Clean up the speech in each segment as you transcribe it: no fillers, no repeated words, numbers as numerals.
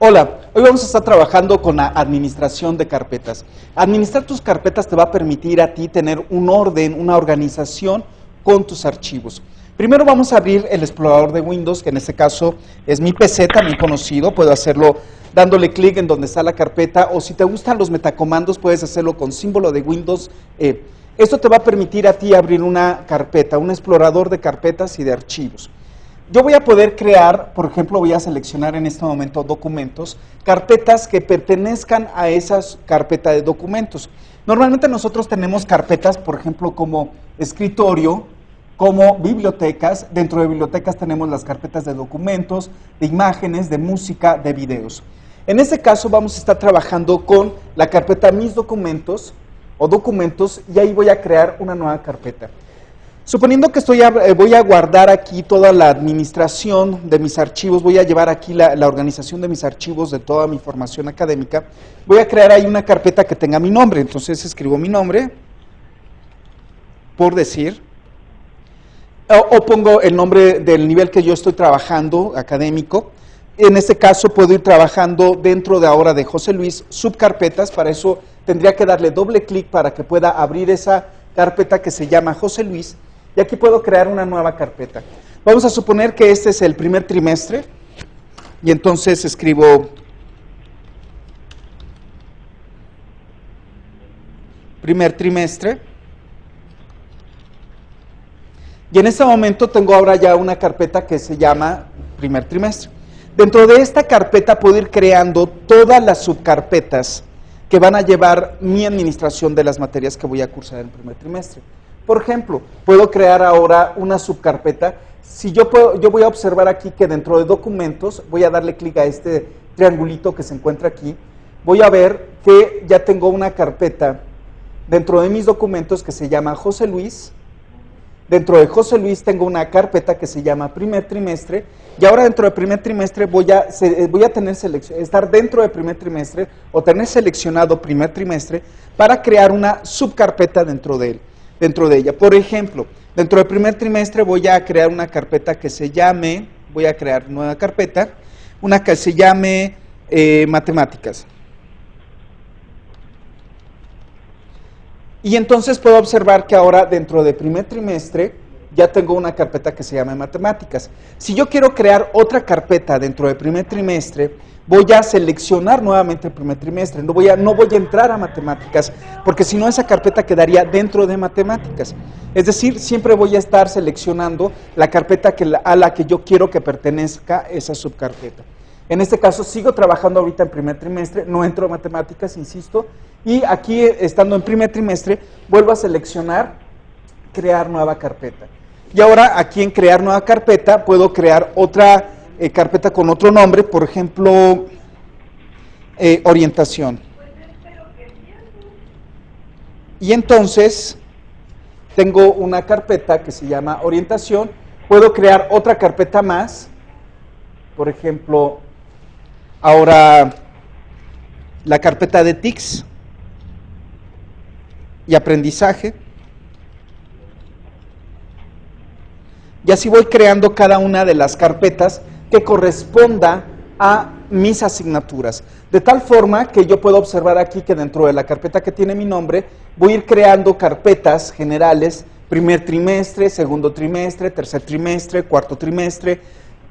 Hola, hoy vamos a estar trabajando con la administración de carpetas. Administrar tus carpetas te va a permitir a ti tener un orden, una organización con tus archivos. Primero vamos a abrir el explorador de Windows, que en este caso es mi PC, también conocido. Puedo hacerlo dándole clic en donde está la carpeta, o si te gustan los metacomandos, puedes hacerlo con símbolo de Windows E. Esto te va a permitir a ti abrir una carpeta, un explorador de carpetas y de archivos. Yo voy a poder crear, por ejemplo, voy a seleccionar en este momento documentos, carpetas que pertenezcan a esas carpetas de documentos. Normalmente nosotros tenemos carpetas, por ejemplo, como escritorio, como bibliotecas. Dentro de bibliotecas tenemos las carpetas de documentos, de imágenes, de música, de videos. En este caso vamos a estar trabajando con la carpeta Mis documentos o documentos, y ahí voy a crear una nueva carpeta. Suponiendo que voy a guardar aquí toda la administración de mis archivos, voy a llevar aquí la organización de mis archivos de toda mi formación académica, voy a crear ahí una carpeta que tenga mi nombre. Entonces escribo mi nombre, por decir, o pongo el nombre del nivel que yo estoy trabajando, académico. En este caso puedo ir trabajando dentro de ahora de José Luis, subcarpetas. Para eso tendría que darle doble clic para que pueda abrir esa carpeta que se llama José Luis. Y aquí puedo crear una nueva carpeta. Vamos a suponer que este es el primer trimestre. Y entonces escribo primer trimestre. Y en este momento tengo ahora ya una carpeta que se llama primer trimestre. Dentro de esta carpeta puedo ir creando todas las subcarpetas que van a llevar mi administración de las materias que voy a cursar en el primer trimestre. Por ejemplo, puedo crear ahora una subcarpeta. Si yo voy a observar aquí que dentro de documentos, voy a darle clic a este triangulito que se encuentra aquí. Voy a ver que ya tengo una carpeta dentro de mis documentos que se llama José Luis. Dentro de José Luis tengo una carpeta que se llama primer trimestre. Y ahora dentro de primer trimestre voy a estar dentro de primer trimestre o tener seleccionado primer trimestre para crear una subcarpeta dentro de ella. Por ejemplo, dentro del primer trimestre voy a crear una carpeta que se llame, voy a crear nueva carpeta, una que se llame matemáticas. Y entonces puedo observar que ahora dentro de primer trimestre ya tengo una carpeta que se llama matemáticas. Si yo quiero crear otra carpeta dentro de primer trimestre, voy a seleccionar nuevamente el primer trimestre. No voy a entrar a matemáticas, porque si no esa carpeta quedaría dentro de matemáticas. Es decir, siempre voy a estar seleccionando la carpeta a la que yo quiero que pertenezca esa subcarpeta. En este caso sigo trabajando ahorita en primer trimestre, no entro a matemáticas, insisto, y aquí estando en primer trimestre vuelvo a seleccionar crear nueva carpeta. Y ahora aquí en crear nueva carpeta puedo crear otra carpeta con otro nombre, por ejemplo, orientación. Y entonces tengo una carpeta que se llama orientación. Puedo crear otra carpeta más, por ejemplo, ahora la carpeta de TICS y aprendizaje. Y así voy creando cada una de las carpetas que corresponda a mis asignaturas. De tal forma que yo puedo observar aquí que dentro de la carpeta que tiene mi nombre, voy a ir creando carpetas generales, primer trimestre, segundo trimestre, tercer trimestre, cuarto trimestre,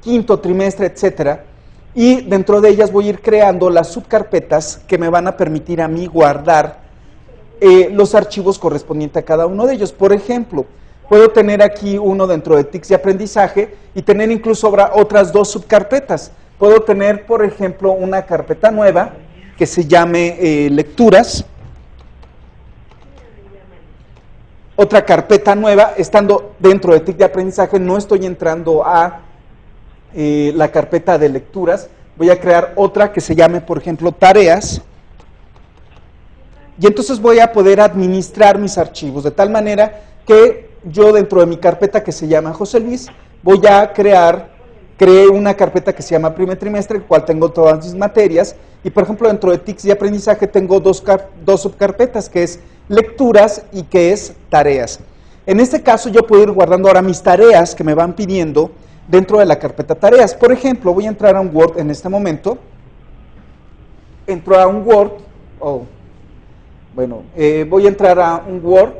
quinto trimestre, etcétera. Y dentro de ellas voy a ir creando las subcarpetas que me van a permitir a mí guardar los archivos correspondientes a cada uno de ellos. Por ejemplo, puedo tener aquí uno dentro de TICS y aprendizaje y tener incluso otras dos subcarpetas. Puedo tener, por ejemplo, una carpeta nueva que se llame lecturas. Otra carpeta nueva, estando dentro de TIC de aprendizaje, no estoy entrando a la carpeta de lecturas. Voy a crear otra que se llame, por ejemplo, tareas. Y entonces voy a poder administrar mis archivos de tal manera que yo dentro de mi carpeta que se llama José Luis, voy a creé una carpeta que se llama primer trimestre, el cual tengo todas mis materias. Y por ejemplo, dentro de TICS y aprendizaje tengo dos subcarpetas, que es lecturas y que es tareas. En este caso yo puedo ir guardando ahora mis tareas que me van pidiendo dentro de la carpeta tareas. Por ejemplo, voy a entrar a un Word en este momento entro a un Word, voy a entrar a un Word,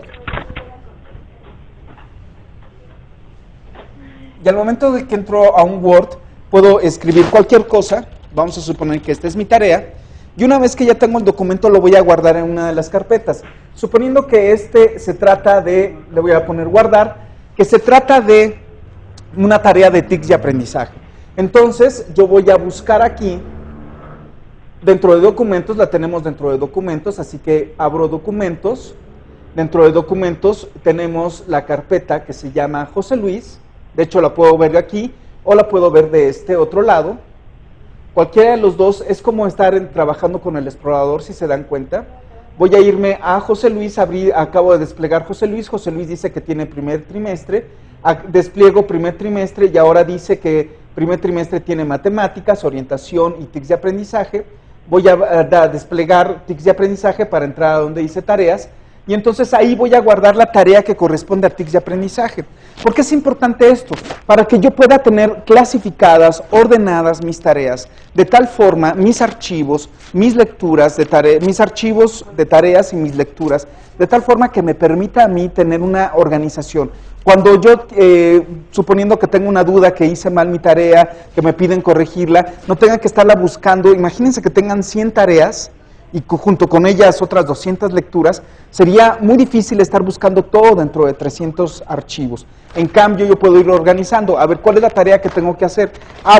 y al momento de que entro a un Word, puedo escribir cualquier cosa. Vamos a suponer que esta es mi tarea, y una vez que ya tengo el documento lo voy a guardar en una de las carpetas. Suponiendo que este se trata de, le voy a poner guardar, que se trata de una tarea de TICS y aprendizaje. Entonces yo voy a buscar aquí, dentro de documentos, la tenemos dentro de documentos, así que abro documentos. Dentro de documentos tenemos la carpeta que se llama José Luis. De hecho la puedo ver de aquí o la puedo ver de este otro lado. Cualquiera de los dos es como estar trabajando con el explorador, si se dan cuenta. Voy a irme a José Luis, acabo de desplegar José Luis dice que tiene primer trimestre, despliego primer trimestre y ahora dice que primer trimestre tiene matemáticas, orientación y TICS de aprendizaje. Voy a desplegar TICS de aprendizaje para entrar a donde dice tareas. Y entonces ahí voy a guardar la tarea que corresponde a TICS de aprendizaje. ¿Por qué es importante esto? Para que yo pueda tener clasificadas, ordenadas mis tareas, de tal forma, mis archivos, mis lecturas, mis archivos de tareas y mis lecturas, de tal forma que me permita a mí tener una organización. Cuando yo, suponiendo que tengo una duda, que hice mal mi tarea, que me piden corregirla, no tenga que estarla buscando. Imagínense que tengan 100 tareas, y junto con ellas otras 200 lecturas, sería muy difícil estar buscando todo dentro de 300 archivos. En cambio, yo puedo ir organizando, a ver, ¿cuál es la tarea que tengo que hacer?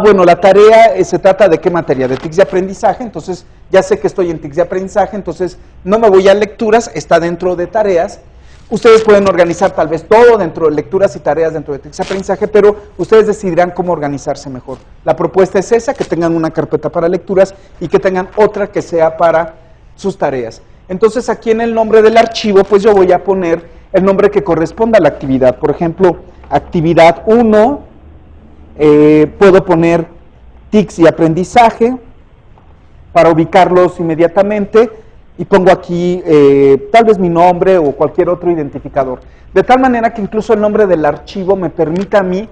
Bueno, la tarea se trata de qué materia, de TICS de aprendizaje, entonces ya sé que estoy en TICS de aprendizaje, entonces no me voy a lecturas, está dentro de tareas. Ustedes pueden organizar tal vez todo dentro de lecturas y tareas dentro de TICS de aprendizaje, pero ustedes decidirán cómo organizarse mejor. La propuesta es esa, que tengan una carpeta para lecturas y que tengan otra que sea para sus tareas. Entonces aquí en el nombre del archivo, pues yo voy a poner el nombre que corresponda a la actividad. Por ejemplo, actividad 1, puedo poner TICS y aprendizaje para ubicarlos inmediatamente y pongo aquí tal vez mi nombre o cualquier otro identificador. De tal manera que incluso el nombre del archivo me permita a mí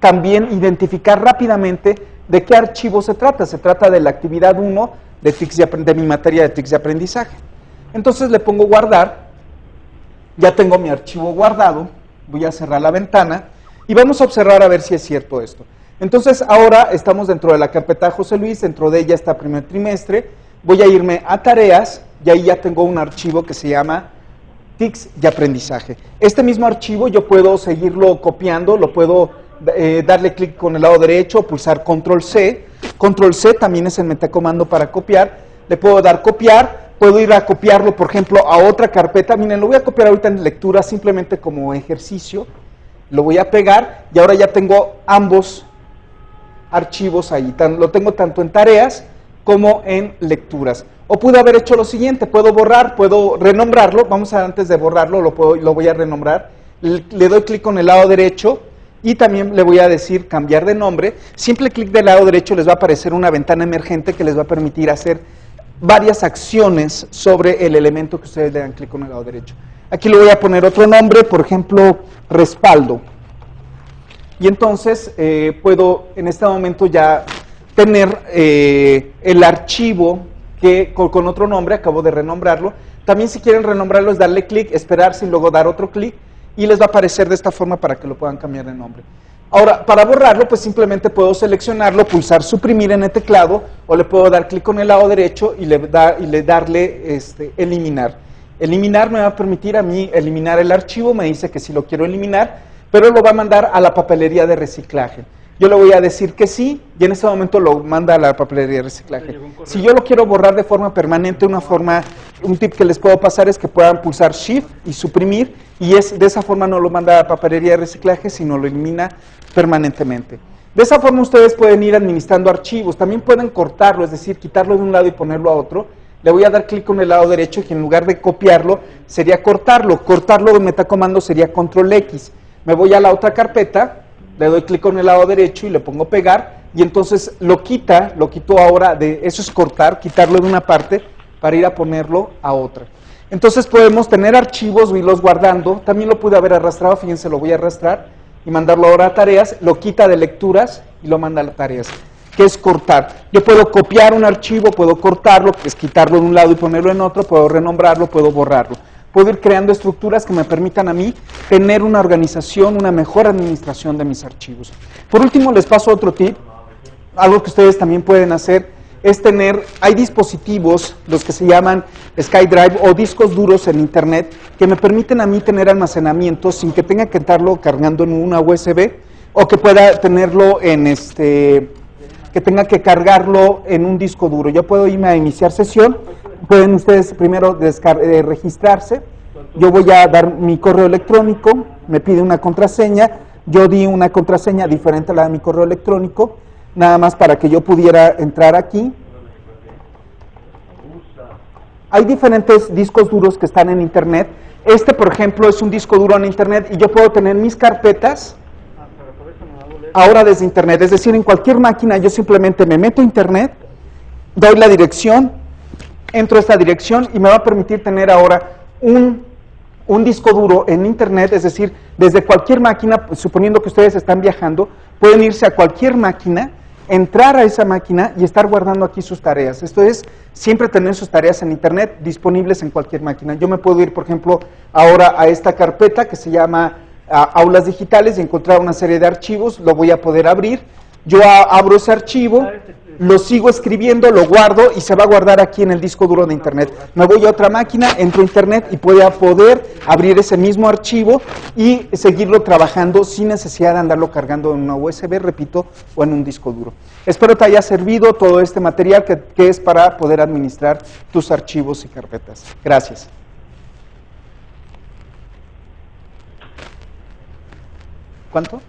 también identificar rápidamente de qué archivo se trata. Se trata de la actividad 1 de mi materia de TICS de aprendizaje. Entonces le pongo guardar, ya tengo mi archivo guardado, voy a cerrar la ventana y vamos a observar a ver si es cierto esto. Entonces ahora estamos dentro de la carpeta José Luis, dentro de ella está primer trimestre, voy a irme a tareas y ahí ya tengo un archivo que se llama TICS de aprendizaje. Este mismo archivo yo puedo seguirlo copiando, lo puedo darle clic con el lado derecho, pulsar control C. Control C también es el metacomando para copiar. Le puedo dar copiar, puedo ir a copiarlo, por ejemplo, a otra carpeta. Miren, lo voy a copiar ahorita en lectura simplemente como ejercicio. Lo voy a pegar y ahora ya tengo ambos archivos ahí. Lo tengo tanto en tareas como en lecturas. O pude haber hecho lo siguiente, puedo borrar, puedo renombrarlo. Vamos a, antes de borrarlo, lo voy a renombrar. Le doy clic con el lado derecho. Y también le voy a decir cambiar de nombre. Simple clic del lado derecho les va a aparecer una ventana emergente que les va a permitir hacer varias acciones sobre el elemento que ustedes le dan clic con el lado derecho. Aquí le voy a poner otro nombre, por ejemplo, respaldo. Y entonces puedo en este momento ya tener el archivo que con otro nombre, acabo de renombrarlo. También si quieren renombrarlo es darle clic, esperarse y luego dar otro clic. Y les va a aparecer de esta forma para que lo puedan cambiar de nombre. Ahora, para borrarlo, pues simplemente puedo seleccionarlo, pulsar suprimir en el teclado, o le puedo dar clic con el lado derecho y darle eliminar. Eliminar me va a permitir a mí eliminar el archivo, me dice que sí lo quiero eliminar, pero lo va a mandar a la papelería de reciclaje. Yo le voy a decir que sí, y en ese momento lo manda a la papelería de reciclaje. Si yo lo quiero borrar de forma permanente, un tip que les puedo pasar es que puedan pulsar Shift y suprimir, y de esa forma no lo manda a la papelería de reciclaje, sino lo elimina permanentemente. De esa forma ustedes pueden ir administrando archivos, también pueden cortarlo, es decir, quitarlo de un lado y ponerlo a otro. Le voy a dar clic con el lado derecho, que en lugar de copiarlo, sería cortarlo. Cortarlo de metacomando sería Control X. Me voy a la otra carpeta, le doy clic con el lado derecho y le pongo pegar, y entonces lo quito ahora, eso es cortar, quitarlo de una parte para ir a ponerlo a otra. Entonces podemos tener archivos, irlos guardando. También lo pude haber arrastrado, fíjense, lo voy a arrastrar y mandarlo ahora a tareas, lo quita de lecturas y lo manda a tareas. que es cortar. Yo puedo copiar un archivo, puedo cortarlo, que es quitarlo de un lado y ponerlo en otro, puedo renombrarlo, puedo borrarlo. Puedo ir creando estructuras que me permitan a mí tener una organización, una mejor administración de mis archivos. Por último, les paso otro tip. Algo que ustedes también pueden hacer es hay dispositivos, los que se llaman SkyDrive o discos duros en internet, que me permiten a mí tener almacenamiento sin que tenga que estarlo cargando en una USB o que pueda tenerlo que tenga que cargarlo en un disco duro. Yo puedo irme a iniciar sesión, pueden ustedes primero registrarse, yo voy a dar mi correo electrónico, me pide una contraseña, yo di una contraseña diferente a la de mi correo electrónico, nada más para que yo pudiera entrar aquí. Hay diferentes discos duros que están en internet. Por ejemplo, es un disco duro en internet y yo puedo tener mis carpetas ahora desde internet. Es decir, en cualquier máquina yo simplemente me meto a internet, doy la dirección, entro a esta dirección y me va a permitir tener ahora un disco duro en internet. Es decir, desde cualquier máquina, suponiendo que ustedes están viajando, pueden irse a cualquier máquina, entrar a esa máquina y estar guardando aquí sus tareas. Esto es, siempre tener sus tareas en internet disponibles en cualquier máquina. Yo me puedo ir, por ejemplo, ahora a esta carpeta que se llama Aulas Digitales y encontrar una serie de archivos, lo voy a poder abrir. Yo abro ese archivo, lo sigo escribiendo, lo guardo y se va a guardar aquí en el disco duro de internet. Me voy a otra máquina, entro a internet y puedo poder abrir ese mismo archivo y seguirlo trabajando sin necesidad de andarlo cargando en una USB, repito, o en un disco duro. Espero te haya servido todo este material que es para poder administrar tus archivos y carpetas. Gracias. ¿Cuánto?